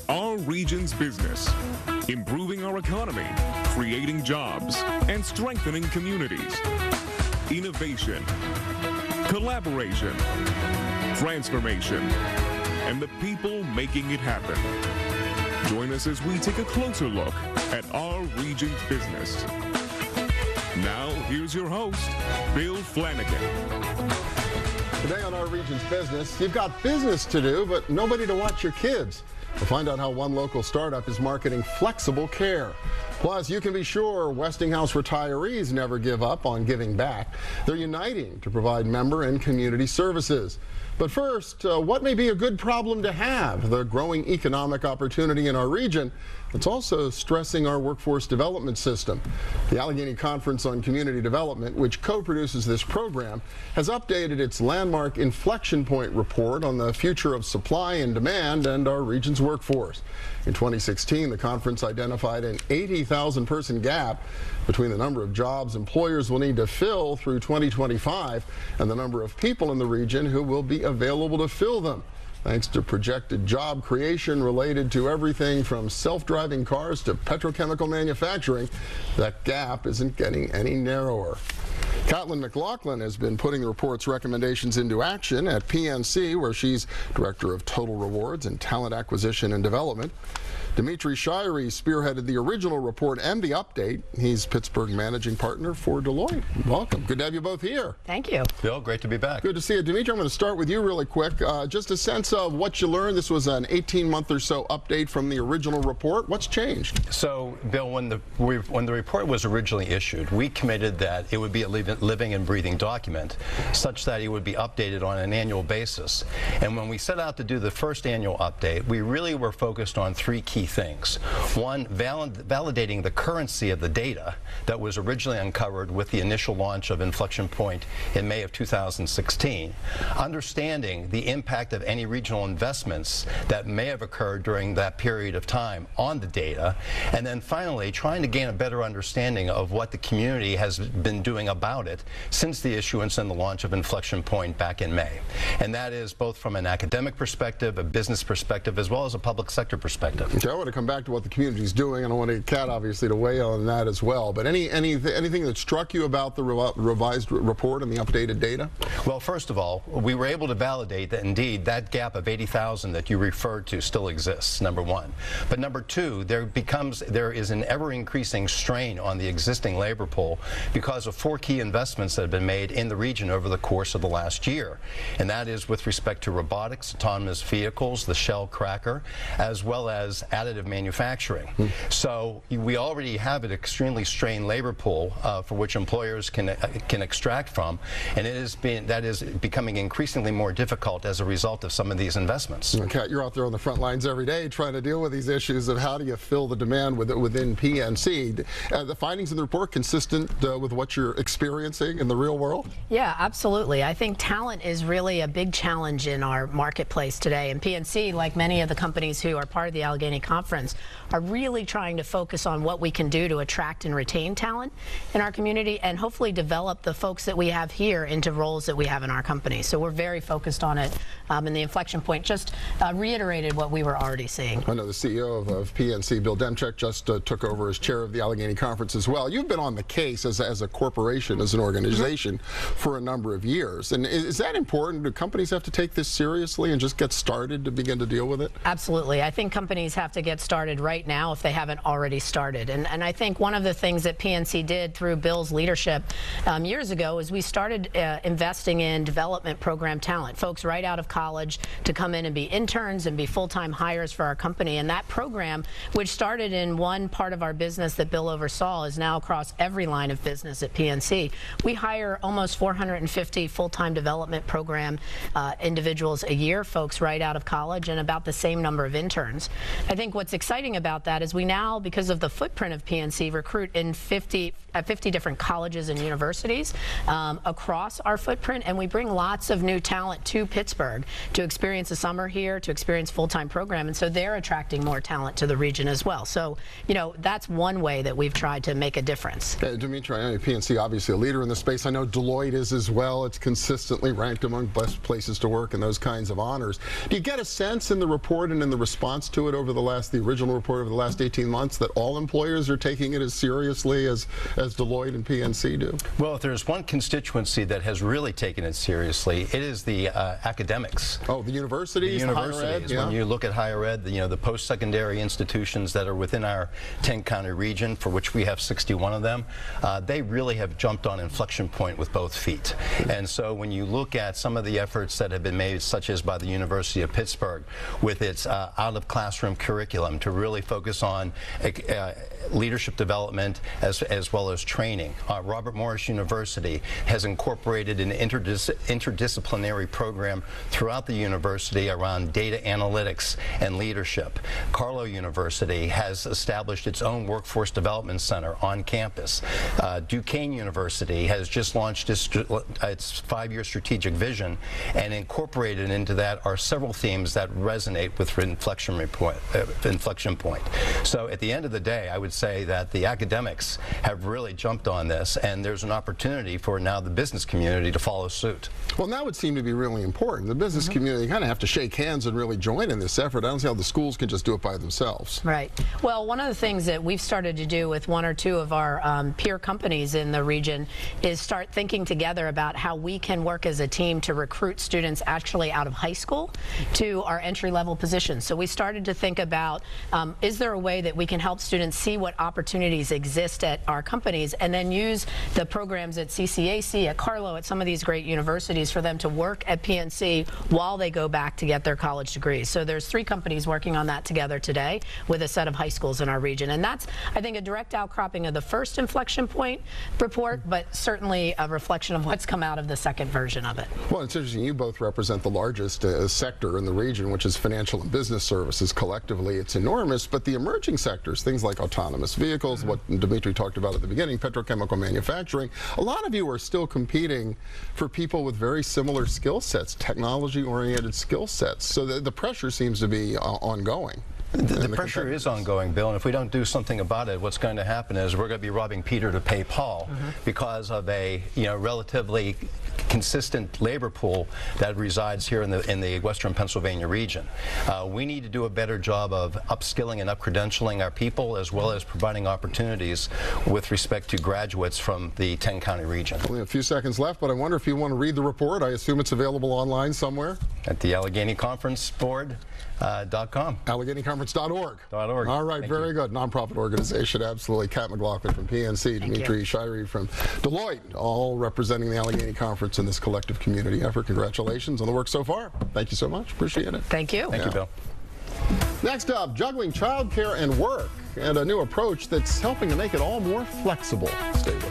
Our region's business, improving our economy, creating jobs, and strengthening communities. Innovation, collaboration, transformation, and the people making it happen. Join us as we take a closer look at our region's business. Now, here's your host, Bill Flanagan. Today on Our Region's Business, you've got business to do, but nobody to watch your kids. We'll find out how one local startup is marketing flexible care. Plus, you can be sure Westinghouse retirees never give up on giving back. They're uniting to provide member and community services. But first, what may be a good problem to have? The growing economic opportunity in our region that's also stressing our workforce development system. The Allegheny Conference on Community Development, which co-produces this program, has updated its landmark Inflection Point report on the future of supply and demand and our region's workforce. In 2016, the conference identified an 80,000 person gap between the number of jobs employers will need to fill through 2025 and the number of people in the region who will be available to fill them. Thanks to projected job creation related to everything from self-driving cars to petrochemical manufacturing, that gap isn't getting any narrower. McLaughlin has been putting the report's recommendations into action at PNC, where she's Director of Total Rewards and Talent Acquisition and Development. Dmitri Shiry spearheaded the original report and the update. He's Pittsburgh Managing Partner for Deloitte. Welcome. Good to have you both here. Thank you. Bill, great to be back. Good to see you. Dmitri, I'm going to start with you really quick. Just a sense of what you learned. This was an 18-month or so update from the original report. What's changed? So, Bill, when the report was originally issued, we committed that it would be a living and breathing document such that it would be updated on an annual basis. And when we set out to do the first annual update, we really were focused on three key things. One, validating the currency of the data that was originally uncovered with the initial launch of Inflection Point in May of 2016. Understanding the impact of any regional investments that may have occurred during that period of time on the data. And then finally, trying to gain a better understanding of what the community has been doing about it since the issuance and the launch of Inflection Point back in May. And that is both from an academic perspective, a business perspective, as well as a public sector perspective. Okay, I want to come back to what the community is doing, and I want Kat obviously to weigh on that as well. But anything that struck you about the revised report and the updated data? Well, first of all, we were able to validate that indeed that gap of 80,000 that you referred to still exists, number one. But number two, there is an ever-increasing strain on the existing labor pool because of four key investments that have been made in the region over the course of the last year. And that is with respect to robotics, autonomous vehicles, the shell cracker, as well as additive manufacturing. So we already have an extremely strained labor pool for which employers can extract from, and that is becoming increasingly more difficult as a result of some of these investments. Kat, you're out there on the front lines every day trying to deal with these issues of how do you fill the demand within PNC. The findings in the report consistent with what you're experiencing in the real world? Yeah, absolutely. I think talent is really a big challenge in our marketplace today, and PNC, like many of the companies who are part of the Allegheny Conference, are really trying to focus on what we can do to attract and retain talent in our community and hopefully develop the folks that we have here into roles that we have in our company. So we're very focused on it, and the Inflection Point just reiterated what we were already seeing. I know the CEO of PNC, Bill Demchek, just took over as chair of the Allegheny Conference as well. You've been on the case as a corporation, as an organization, for a number of years. And is that important? Do companies have to take this seriously and just get started to begin to deal with it? Absolutely. I think companies have to get started right now if they haven't already started. And I think one of the things that PNC did through Bill's leadership years ago is we started investing in development program talent, folks right out of college to come in and be interns and be full-time hires for our company. And that program, which started in one part of our business that Bill oversaw, is now across every line of business at PNC. We hire almost 450 full-time development program individuals a year, folks right out of college, and about the same number of interns. I think think what's exciting about that is we now, because of the footprint of PNC, recruit in 50 different colleges and universities across our footprint, and we bring lots of new talent to Pittsburgh to experience a summer here, to experience full-time program, and so they're attracting more talent to the region as well. So, you know, that's one way that we've tried to make a difference. Dmitri, I know PNC obviously a leader in the space. I know Deloitte is as well. It's consistently ranked among best places to work and those kinds of honors. Do you get a sense in the report and in the response to it over the original report over the last 18 months that all employers are taking it as seriously as Deloitte and PNC do? Well, if there's one constituency that has really taken it seriously, it is the academics. Oh, the universities, higher ed, yeah. When you look at higher ed, the post-secondary institutions that are within our 10-county region, for which we have 61 of them, they really have jumped on Inflection Point with both feet. And so when you look at some of the efforts that have been made, such as by the University of Pittsburgh, with its out-of-classroom curriculum to really focus on leadership development as well as training. Robert Morris University has incorporated an interdisciplinary program throughout the university around data analytics and leadership. Carlow University has established its own workforce development center on campus. Duquesne University has just launched its 5-year strategic vision, and incorporated into that are several themes that resonate with Inflection Point. So at the end of the day, I would say that the academics have really jumped on this, and there's an opportunity for now the business community to follow suit. Well, that would seem to be really important. The business community kind of have to shake hands and really join in this effort. I don't see how the schools can just do it by themselves. Right. Well, one of the things that we've started to do with one or two of our peer companies in the region is start thinking together about how we can work as a team to recruit students actually out of high school to our entry-level positions. So we started to think about, is there a way that we can help students see what opportunities exist at our companies, and then use the programs at CCAC, at Carlow, at some of these great universities for them to work at PNC while they go back to get their college degrees. So there's 3 companies working on that together today with a set of high schools in our region. And that's, I think, a direct outcropping of the first Inflection Point report, but certainly a reflection of what's come out of the second version of it. Well, it's interesting. You both represent the largest sector in the region, which is financial and business services. Collectively, it's enormous, but the emerging sectors, things like autonomous vehicles, what Dmitri talked about at the beginning, petrochemical manufacturing, a lot of you are still competing for people with very similar skill sets, technology-oriented skill sets. So the pressure seems to be ongoing. The pressure is ongoing, Bill, and if we don't do something about it, what's going to happen is we're going to be robbing Peter to pay Paul because of a relatively consistent labor pool that resides here in the Western Pennsylvania region. We need to do a better job of upskilling and up-credentialing our people, as well as providing opportunities with respect to graduates from the 10-county region. Only a few seconds left, but I wonder if you want to read the report. I assume it's available online somewhere? At the Allegheny Conference Board. .com. AlleghenyConference.org. All right, very good. Nonprofit organization, absolutely. Kat McLaughlin from PNC, Dmitri, Shiry from Deloitte, all representing the Allegheny Conference in this collective community effort. Congratulations on the work so far. Thank you so much. Appreciate it. Thank you. Thank you, Bill. Next up, juggling childcare and work, and a new approach that's helping to make it all more flexible. Stay with us.